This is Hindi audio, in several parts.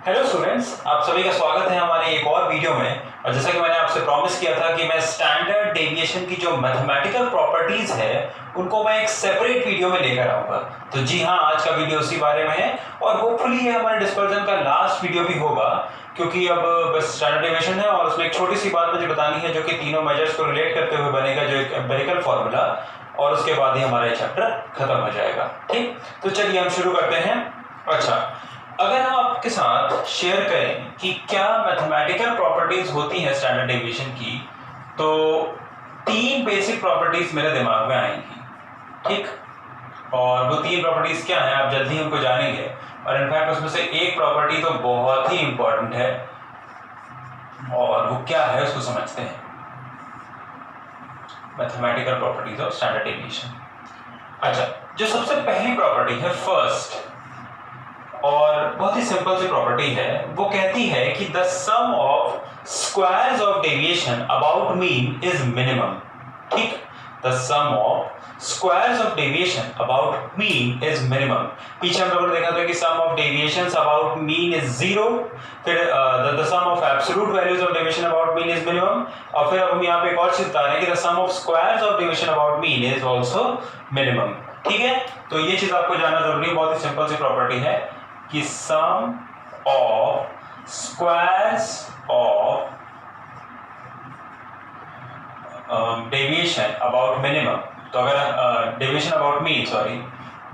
हेलो स्टूडेंट्स, आप सभी का स्वागत है हमारे एक और वीडियो में। और जैसा कि मैंने आपसे प्रॉमिस किया था कि मैं स्टैंडर्ड डेविएशन की जो मैथमेटिकल प्रॉपर्टीज है उनको मैं एक सेपरेट वीडियो में लेकर आऊंगा। तो जी हाँ, आज का वीडियो उसी बारे में है और होपफुली ये हमारे डिस्पर्जन का लास्ट वीडियो भी होगा, क्योंकि अब बस स्टैंडर्ड डेविएशन है और उसमें एक छोटी सी बात मुझे बतानी है जो कि तीनों मेजर्स को रिलेट करते हुए बनेगा, जो एक एम्पिरिकल फॉर्मूला, और उसके बाद ही हमारा चैप्टर खत्म हो जाएगा। ठीक, तो चलिए हम शुरू करते हैं। अच्छा, अगर हम आपके साथ शेयर करें कि क्या मैथमेटिकल प्रॉपर्टीज होती हैं स्टैंडर्ड डेविएशन की, तो तीन बेसिक प्रॉपर्टीज मेरे दिमाग में आएंगी। ठीक, और वो तीन प्रॉपर्टीज क्या हैं आप जल्दी उनको जानेंगे। और इनफैक्ट उसमें से एक प्रॉपर्टी तो बहुत ही इंपॉर्टेंट है, और वो क्या है उसको समझते हैं। Mathematical properties of standard deviation. अच्छा, जो सबसे पहली प्रॉपर्टी है फर्स्ट, और बहुत ही सिंपल सी प्रॉपर्टी है, वो कहती है कि the sum of squares of deviation about mean is minimum. ठीक, the sum of squares of deviation about mean is minimum. पीछे हम लोगों ने देखा था कि sum of deviations about mean is 0, फिर the sum of absolute values of deviation about mean is minimum, और फिर अब हम यहाँ पे एक और चीज बता रहे हैं कि the sum of squares of deviation about mean is also minimum. ठीक है, तो ये चीज आपको जानना जरूरी है, बहुत ही सिंपल सी प्रॉपर्टी है कि sum of squares of deviation about minimum, तो अगर deviation about mean, sorry,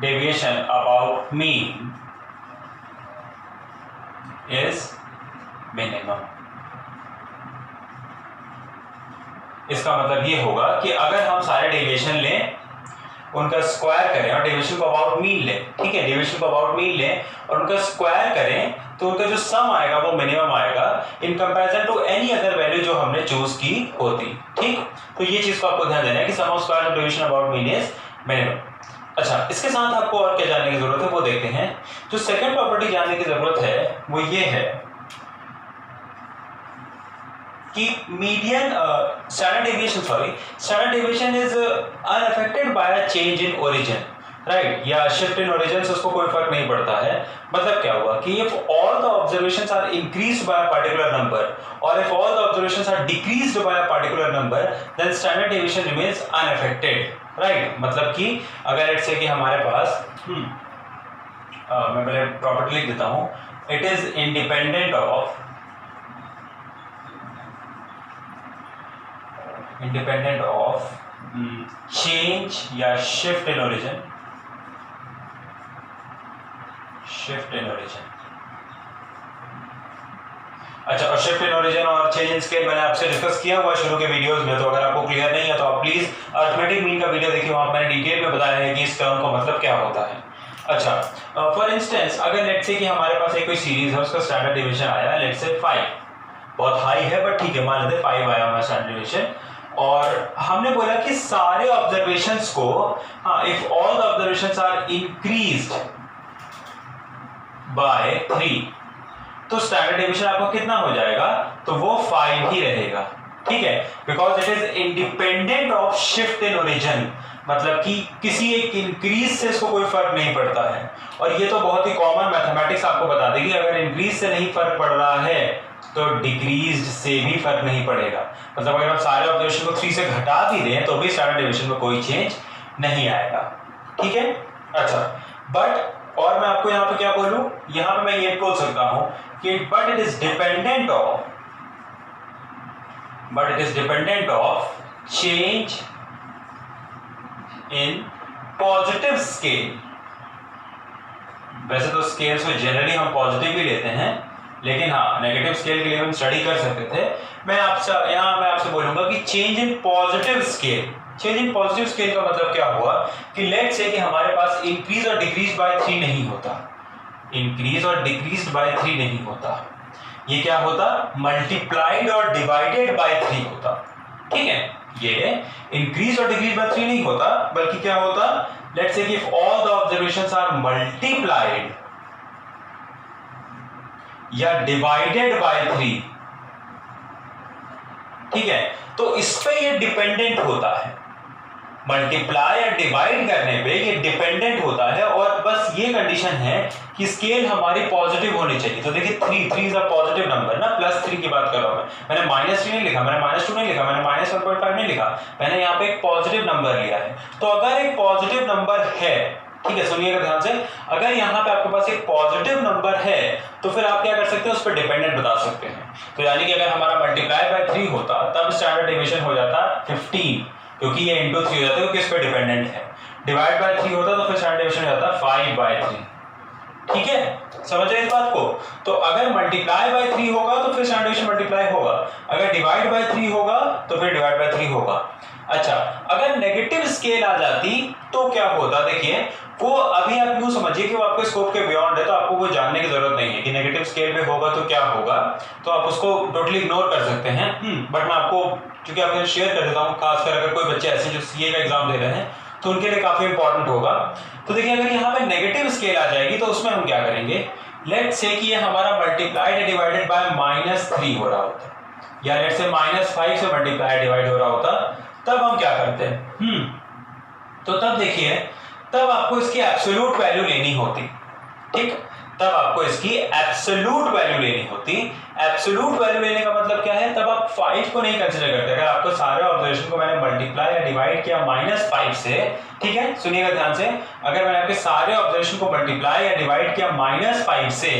deviation about mean is minimum, इसका मतलब ये होगा कि अगर हम सारे डेविएशन लें, उनका स्क्वायर करें और डेविएशन को अबाउट मीन लें, ठीक है, डेविएशन को अबाउट मीन लें और उनका स्क्वायर करें, तो उनका जो सम आएगा वो मिनिमम आएगा in comparison to any other value जो हमने चूज की होती। ठीक, तो ये चीज को आपको ध्यान देना है कि sum of square of deviation about mean is minimum. अच्छा, इसके साथ आपको और क्या जानने की जरूरत है वो देखते हैं। जो सेकंड प्रॉपर्टी जानने की जरूरत है वो ये है कि median standard deviation is unaffected bye a change in origin, right, या शिफ्ट इन ओरिजिन से उसको कोई फर्क नहीं पड़ता है। मतलब क्या हुआ कि if all the observations are increased by a particular number और if all the observations are decreased by a particular number, then standard deviation remains unaffected, right. मतलब कि अगर लेट्स से कि हमारे पास मैं पहले प्रॉपर्टी लिख देता हूं, it is independent of change या shift in origin, अच्छा, और शिफ्ट इन ओरिजिन और चेंज इन स्केल मैंने आपसे डिस्कस किया हुआ शुरू के वीडियोस में, तो अगर आपको क्लियर नहीं है तो आप प्लीज अरिथमेटिक मीन का वीडियो देखिए, वहां मैंने डिटेल में बताया है कि इस टर्म का मतलब क्या होता है। अच्छा, फॉर इंस्टेंस अगर लेट्स से कि हमारे पास एक कोई सीरीज है, उसका स्टैंडर्ड डेविएशन आया लेट्स से 5, बहुत हाई है बट ठीक है, मान लेते 5 आया हमारा स्टैंडर्ड डेविएशन, और हमने बोला कि सारे ऑब्जर्वेशंस को, if all the observations are increased by 3, तो स्टैंडर्ड डेविएशन आपको कितना हो जाएगा, तो वो 5 ही रहेगा। ठीक है, because it is independent of shift in origin, मतलब कि किसी एक इंक्रीज से इसको कोई फर्क नहीं पड़ता है। और ये तो बहुत ही कॉमन मैथमेटिक्स आपको बता देगी, अगर इंक्रीज से नहीं फर्क पड़ रहा है तो डिक्रीज से भी फर्क नहीं पड़ेगा। मतलब अगर हम सारे ऑब्जर्वेशन को 3 से घटा भी दें तो भी स्टैंडर्ड डेविएशन में कोई चेंज नहीं आएगा। ठीक है, अच्छा, बट और मैं आपको यहाँ पे क्या बोलूं, यहाँ पे मैं ये बोल सकता हूं कि but it is dependent of change in positive scale. वैसे तो स्केल्स में जनरली हम पॉजिटिव ही लेते हैं, लेकिन हाँ, नेगेटिव स्केल के लिए हम स्टडी कर सकते थे। मैं आपसे बोलूंगा कि change in positive scale. Change in positive scale का मतलब क्या हुआ कि लेट्स से कि हमारे पास इंक्रीज और डिक्रीज बाय 3 नहीं होता, इंक्रीज और डिक्रीज बाय 3 नहीं होता, ये क्या होता, मल्टीप्लाइड और डिवाइडेड बाय 3 होता। ठीक है, ये इंक्रीज और डिक्रीज बाय 3 नहीं होता, बल्कि क्या होता, लेट्स से कि if all the observations are multiplied या डिवाइडेड बाय 3, ठीक है, तो इस पे ये डिपेंडेंट होता है। मल्टीप्लाई या डिवाइड करने पे ये डिपेंडेंट होता है और बस ये कंडीशन है कि स्केल हमारी पॉजिटिव होनी चाहिए। तो देखिए 3 इज अ पॉजिटिव नंबर ना, +3 की बात कर रहा हूं मैंने -3 नहीं लिखा, मैंने -2 नहीं लिखा, मैंने -1.5 नहीं लिखा, मैंने यहाँ पे एक पॉजिटिव नंबर लिया है। तो अगर एक पॉजिटिव नंबर है, ठीक है सुनिएगा ध्यान से, अगर यहाँ पे आपके पास एक पॉजिटिव नंबर है तो फिर आप क्या कर सकते हैं, उस पर डिपेंडेंट बता सकते हैं। तो यानी कि अगर हमारा मल्टीप्लाई बाय 3 होता तब स्टैंडर्ड डेविएशन हो जाता 15, क्योंकि ये इंटू 3 हो जाता है क्योंकि इस पे डिपेंडेंट है। डिवाइड बाय 3 होता तो फिर स्टैंडर्ड डेविएशन हो जाता 5/3। ठीक है, समझ रहे इस बात को। तो अगर मल्टीप्लाई बाय 3 होगा तो फिर स्टैंडर्ड डेविएशन मल्टीप्लाई होगा, अगर डिवाइड बाय 3 होगा तो फिर डिवाइड बाय 3 होगा। अच्छा, अगर नेगेटिव स्केल आ जाती तो क्या होता, देखिए वो अभी आप यूं समझिए कि वो आपके स्कोप के बियॉन्ड है, तो आपको वो जानने की जरूरत नहीं है कि नेगेटिव स्केल पे होगा तो क्या होगा, तो आप उसको टोटली इग्नोर कर सकते हैं। बट मैं आपको क्योंकि आपको शेयर कर देता हूँ, खासकर अगर कोई बच्चे ऐसे जो सीए का एग्जाम दे रहे हैं तो उनके लिए काफी इंपॉर्टेंट होगा। तो देखिए अगर यहाँ पे नेगेटिव स्केल आ जाएगी तो उसमें हम क्या करेंगे, लेट्स से कि ये हमारा मल्टीप्लाइड या डिवाइडेड बाय -3 हो रहा होता, या लेट्स से -5 से मल्टीप्लाई डिवाइड हो रहा होता, तब हम क्या करते हैं, तो तब देखिए तब आपको इसकी एब्सोल्यूट वैल्यू लेनी होती। ठीक, तब आपको इसकी एब्सोल्यूट वैल्यू लेनी होती। एब्सोल्यूट वैल्यू लेने का मतलब क्या है, तब आप 5 को नहीं कंसीडर करते। अगर आपको सारे ऑब्जर्वेशन को मैंने मल्टीप्लाई या डिवाइड किया -5 से, ठीक है सुनिएगा ध्यान से, अगर मैंने आपके सारे ऑब्जर्वेशन को मल्टीप्लाई या डिवाइड किया -5 से,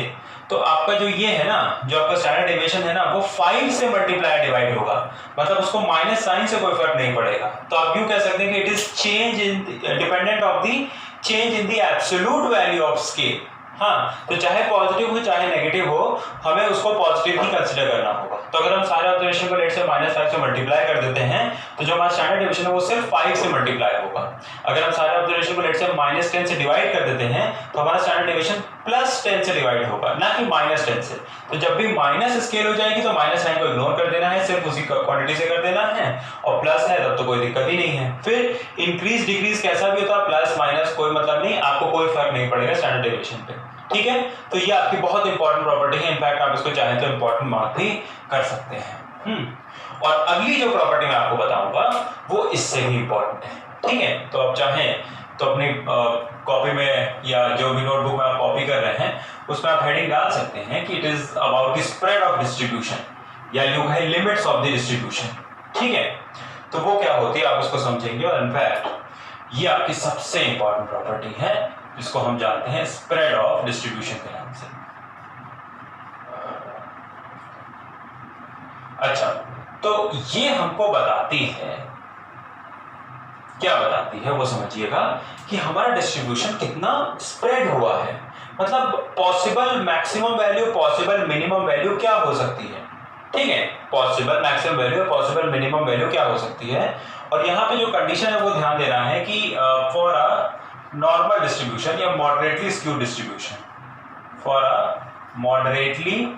तो आपका जो ये है ना, जो आपका स्टैंडर्ड डेविएशन है ना, वो 5 से मल्टीप्लाई डिवाइड होगा, मतलब उसको माइनस साइन से कोई फर्क नहीं पड़ेगा। तो आप यूं कह सकते हैं कि it is change in dependent of the change in the absolute value of scale. हाँ, तो चाहे पॉजिटिव हो चाहे नेगेटिव हो, हमें उसको पॉजिटिव ही कंसीडर करना होगा। तो अगर हम सारे ऑब्जर्वेशन को लेट से -5 से मल्टीप्लाई कर देते हैं तो जो हमारा स्टैंडर्ड डेविएशन है वो सिर्फ 5 से मल्टीप्लाई होगा। अगर हम सारे ऑब्जर्वेशन को लेट से -10 से डिवाइड कर देते हैं तो हमारा स्टैंडर्ड डेविएशन +10 से डिवाइड होगा, ना कि -10 से। तो जब भी माइनस स्केल हो जाएगी तो माइनस साइन को इग्नोर कर देना है, सिर्फ उसी क्वांटिटी से कर देना है, और प्लस है तब तो कोई दिक्कत ही नहीं है। फिर इंक्रीज डिक्रीज कैसा भी होता है, प्लस माइनस कोई मतलब नहीं, आपको कोई फर्क नहीं पड़ेगा स्टैंडर्ड डेविएशन पे। ठीक है, तो ये आपकी बहुत इंपॉर्टेंट प्रॉपर्टी है, इनफैक्ट आप इसको चाहें तो इंपॉर्टेंट मार्क भी कर सकते हैं। और अगली जो प्रॉपर्टी मैं आपको बताऊंगा वो इससे भी इंपॉर्टेंट है। ठीक है, तो आप चाहें तो अपनी कॉपी में या जो भी नोटबुक में आप कॉपी कर रहे हैं उसमें आप हेडिंग डाल सकते हैं कि it is about the spread of distribution, या यूं है लिमिट्स ऑफ द डिस्ट्रीब्यूशन। ठीक है, तो वो क्या होती है आप उसको समझेंगे, और इनफैक्ट ये आपकी सबसे इंपॉर्टेंट प्रॉपर्टी है जिसको हम जानते हैं स्प्रेड ऑफ डिस्ट्रीब्यूशन के नाम से। अच्छा, तो ये हमको बताती है, क्या बताती है वो समझिएगा, कि हमारा डिस्ट्रीब्यूशन कितना स्प्रेड हुआ है, मतलब possible maximum value, possible minimum value क्या हो सकती है। ठीक है, possible maximum value, possible minimum value क्या हो सकती है। और यहाँ पे जो कंडीशन है वो ध्यान देना है कि फॉर अ नॉर्मल डिस्ट्रीब्यूशन या moderately skewed distribution, for a moderately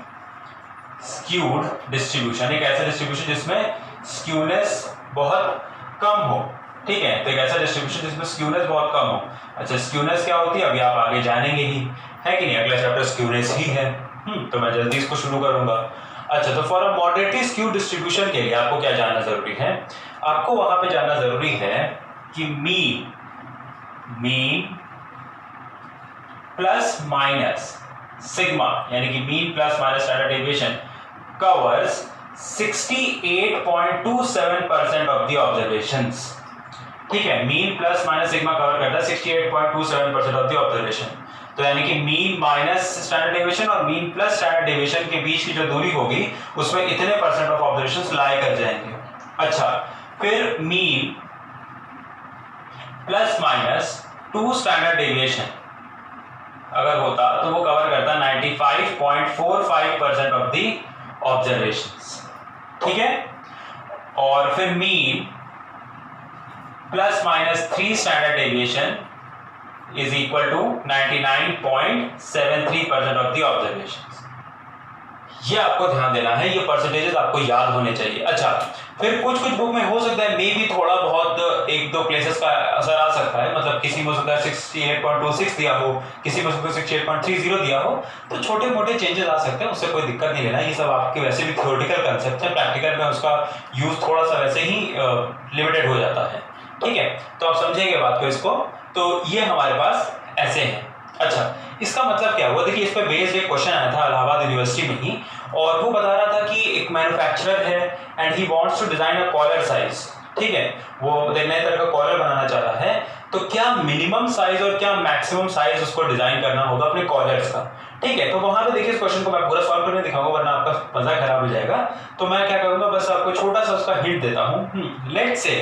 skewed distribution, एक ऐसा डिस्ट्रीब्यूशन जिसमें स्क्यूनेस बहुत कम हो। ठीक है, तो एक ऐसा डिस्ट्रीब्यूशन जिसमें स्क्यूनेस बहुत कम हो। अच्छा, स्क्यूनेस क्या होती है अभी आप आगे जानेंगे ही, है कि नहीं, अगला चैप्टर स्क्यूनेस ही है। तो मैं जल्दी इसको शुरू करूंगा। अच्छा, तो for a moderately skewed distribution के लिए आपको क्या जानना जरूरी है, आपको वहां पे जानना जरूरी है कि मीन प्लस माइनस सिग्मा, यानी कि mean plus minus standard deviation covers 68.27% of the observations. ठीक है, mean plus minus sigma cover करता है 68.27% ऑफ द ऑब्जर्वेशन। तो यानी कि मीन माइनस स्टैंडर्ड डेविएशन और मीन प्लस स्टैंडर्ड डेविएशन के बीच की जो दूरी होगी उसमें इतने % ऑफ ऑब्जर्वेशंस लाई कर जाएंगे। अच्छा, फिर mean plus minus 2 standard deviation अगर होता तो वो कवर करता 95.45% ऑफ द ऑब्जर्वेशंस। ठीक है, और फिर mean plus minus 3 standard deviation is equal to 99.73% of the observations. ये आपको ध्यान देना है, ये परसेंटेजेस आपको याद होने चाहिए। अच्छा, फिर कुछ बुक में हो सकता है मे भी थोड़ा बहुत एक दो प्लेसेस का असर आ सकता है, मतलब किसी में हो सकता है 68.26 दिया हो, किसी में हो सकता है 68.30 दिया हो, तो छोटे मोटे चेंजेस आ सकते हैं, उससे कोई दिक्कत नहीं लेना। ये सब आपके वैसे भी थ्योरेटिकल कंसेप्ट है, प्रैक्टिकल में उसका यूज थोड़ा सा वैसे ही लिमिटेड हो जाता है। ठीक है, तो आप समझेंगे बात को इसको। तो ये हमारे पास ऐसे है। अच्छा, इसका मतलब क्या हुआ? देखिए, इस पर बेस्ड एक क्वेश्चन आया था इलाहाबाद यूनिवर्सिटी में ही, और वो बता रहा था कि एक मैन्युफैक्चरर है and he wants to design a collar size. ठीक है, वो नए तरह का कॉलर बनाना चाह रहा है, तो क्या मिनिमम साइज और क्या मैक्सिमम साइज उसको डिजाइन करना होगा अपने कॉलर्स का। ठीक है, तो वहां पे देखिए इस क्वेश्चन को मैं पूरा सॉल्व करके दिखाऊंगा, वरना आपका मजा खराब हो जाएगा। तो मैं क्या करूंगा, बस आपको छोटा सा उसका हिंट देता हूं। लेट्स से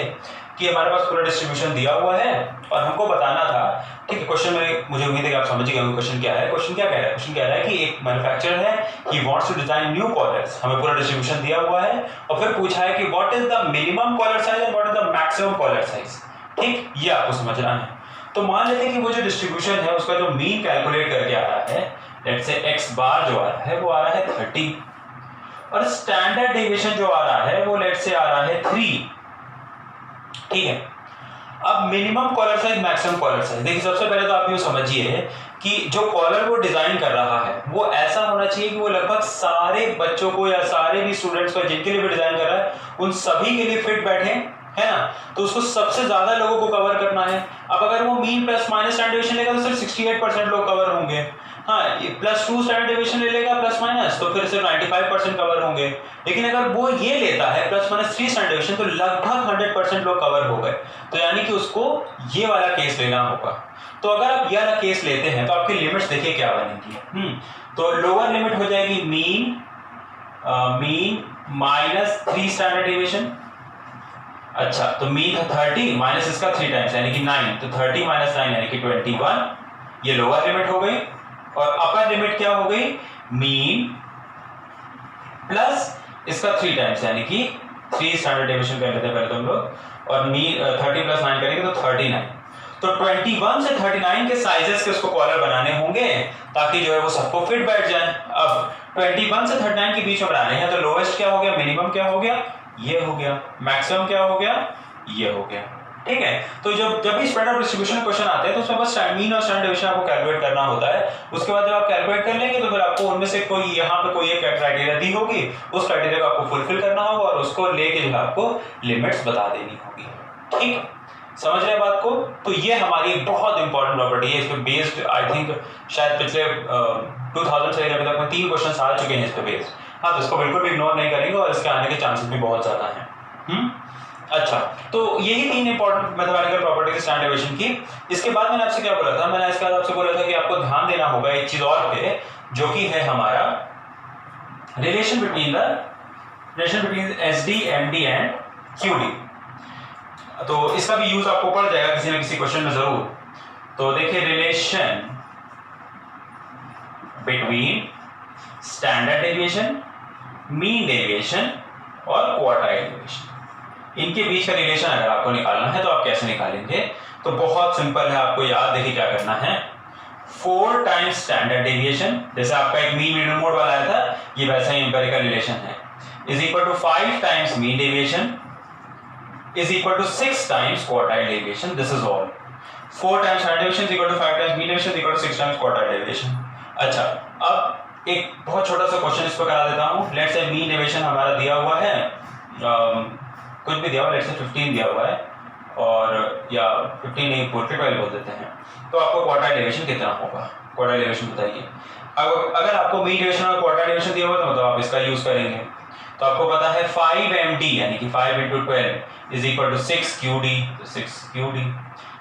कि हमारे पास पूरा डिस्ट्रीब्यूशन दिया हुआ है और हमको बताना था। ठीक है, क्वेश्चन में मुझे उम्मीद है कि आप समझ गए होंगे क्वेश्चन क्या है। क्वेश्चन क्या कह रहा है? क्वेश्चन कह रहा है कि एक मैन्युफैक्चरर है, he wants to design new collars. हमें पूरा डिस्ट्रीब्यूशन दिया हुआ है और फिर पूछा है कि what is the minimum collar size and what is the maximum collar size. ठीक, ये आपको समझना है। तो मान लेते हैं कि वो जो डिस्ट्रीब्यूशन है उसका जो मीन कैलकुलेट करके आ रहा है, लेट्स से x बार जो आ रहा है वो आ रहा है 30, और स्टैंडर्ड डेविएशन जो आ रहा है वो लेट्स से आ रहा है 3। ठीक है, अब minimum collar size, maximum collar size, देखिए सबसे पहले तो आप ये समझिए कि जो कॉलर वो डिजाइन कर रहा है वो ऐसा होना चाहिए कि वो लगभग सारे बच्चों को या सारे भी स्टूडेंट्स को जिनके लिए भी डिजाइन कर रहा है उन सभी के लिए फिट बैठे, है ना। तो उसको सबसे ज्यादा लोगों को कवर करना है। अब अगर वो mean plus minus standard deviation लेगा तो सिर्फ 68% लोग कवर होंगे। हाँ, +2 स्टैंडर्ड डेविएशन ले लेगा प्लस माइनस तो फिर सिर्फ 95% कवर होंगे। लेकिन अगर वो ये लेता है +-3 स्टैंडर्ड डेविएशन तो लगभग 100% लोग कवर हो गए। तो यानी कि उसको ये वाला केस लेना होगा। तो अगर आप ये वाला केस लेते हैं तो आपकी लिमिट्स देखिए क्या बनेगी। तो लोअर लिमिट हो जाएगी मीन -3 स्टैंडर्ड डेविएशन। अच्छा, तो मीन 30 माइनस इसका 3 टाइम्स यानी कि 9, तो 30 - 9 यानी कि 21, ये लोअर लिमिट हो गई। और अपर लिमिट क्या हो गई? मीन प्लस इसका 3 टाइम्स यानी कि 3 स्टैंडर्ड डेविएशन कर लेते हैं पहले तो हम लोग, और मीन 30 + 9 करेंगे तो 39। तो 21 से 39 के साइजेस के उसको कॉलर बनाने होंगे ताकि जो है वो सबको फिट बैठ जाए। अब 21 से 39 के बीच में बनाने हैं तो लोएस्ट क्या हो गया, मिनिमम क्या हो गया, ये हो गया, मैक्सिमम क्या हो गया, ये हो गया। ठीक है, तो जब भी स्प्रेड आउट डिस्ट्रीब्यूशन क्वेश्चन आते हैं तो उसमें बस मीन और स्टैंडर्ड डेविएशन आपको कैलकुलेट करना होता है। उसके बाद जब आप कैलकुलेट कर लेंगे तो फिर आपको उनमें से कोई यहाँ पे कोई एक क्राइटेरिया दी होगी, उस क्राइटेरिया को आपको फुलफिल करना होगा और उसको लेके जो है आपको लिमिट्स बता देनी होगी। ठीक, समझ रहे हैं बात को? तो ये हमारी एक बहुत इंपॉर्टेंट प्रॉपर्टी है। इस पे बेस्ड आई थिंक शायद पिछले 2000 से अभी तक में 3 क्वेश्चन आ चुके हैं इस पे बेस्ड। हाँ, तो इसको बिल्कुल भी इग्नोर नहीं करेंगे और इसके आने के चांसेस भी बहुत ज्यादा हैं। अच्छा, तो यही 3 important mathematical properties standard deviation की। इसके बाद मैंने आपसे क्या बोला था? मैंने इसके बाद आपसे बोला था कि आपको ध्यान देना होगा एक चीज और पे, जो कि है हमारा relation between SD, MD and QD। तो इसका भी यूज आपको पड़ जाएगा किसी ना किसी क्वेश्चन में जरूर। तो देखिए, relation between standard deviation, mean deviation और क्वार्टाइल डेविएशन, इनके बीच का रिलेशन अगर आपको निकालना है तो आप कैसे निकालेंगे? तो बहुत सिंपल है, आपको याद देखिए क्या करना है। 4 टाइम्स स्टैंडर्ड डेविएशन, जैसे आपका एक मीन मीडियन मोड वाला आया था, ये वैसा ही एम्पिरिकल रिलेशन है, is equal to 5 times mean deviation is equal to 6 times quartile deviation. This is all. 4 times standard deviation is equal to 5 times mean deviation is equal to 6 times quartile deviation. अच्छा, अब एक बहुत छोटा सा क्वेश्चन इस पर करा देता हूँ। लेट्स से मीन डेविएशन हमारा दिया हुआ है, कुछ भी दिया हुआ है, लेट्स से 15 दिया हुआ है, और या 15 नहीं, 12 बोल देते हैं। तो आपको क्वार्टाइल डेविएशन कितना होगा? क्वार्टाइल डेविएशन बताइए। अब अगर आपको मीन डेविएशन और क्वार्टाइल डेविएशन दिया हुआ तो मतलब आप इसका यूज करेंगे। तो आपको पता है 5MD यानी कि 5 × 12 इज इक्वल टू 6QD। तो 6QD,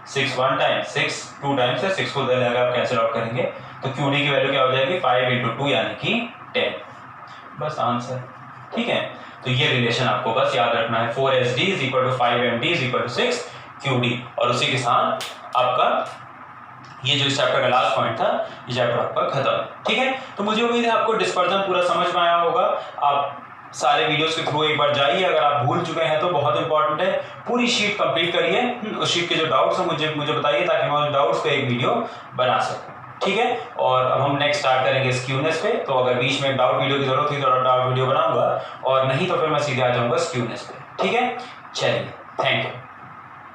6 1 टाइम, 6 2 टाइम से 6 को अगर आप कैंसिल आउट करेंगे तो QD की वैल्यू क्या हो जाएगी? 5 × 2 यानी कि 10। बस आंसर। ठीक है, तो ये रिलेशन आपको बस याद रखना है। 4SD is equal to 5MD is equal to 6QD, और उसी के साथ आपका ये जो इस चैप्टर का लास्ट पॉइंट था, ये चैप्टर आपका खत्म। ठीक है, तो मुझे उम्मीद है आपको डिस्पर्जन पूरा समझ में आया होगा। आप सारे वीडियोस के थ्रू एक बार जाइए, अगर आप भूल चुके हैं तो बहुत इंपॉर्टेंट है, पूरी शीट कंप्लीट करिए। उस शीट के जो डाउट्स हैं मुझे बताइए ताकि मैं उन डाउट्स पे एक वीडियो बना सकूं। ठीक है, और अब हम नेक्स्ट स्टार्ट करेंगे स्क्यूनेस पे। तो अगर बीच में डाउट वीडियो की जरूरत हुई तो डाउट वीडियो बनाऊंगा, और नहीं तो फिर मैं सीधे आ जाऊंगा स्क्यूनेस पे। ठीक है, चलिए, थैंक यू।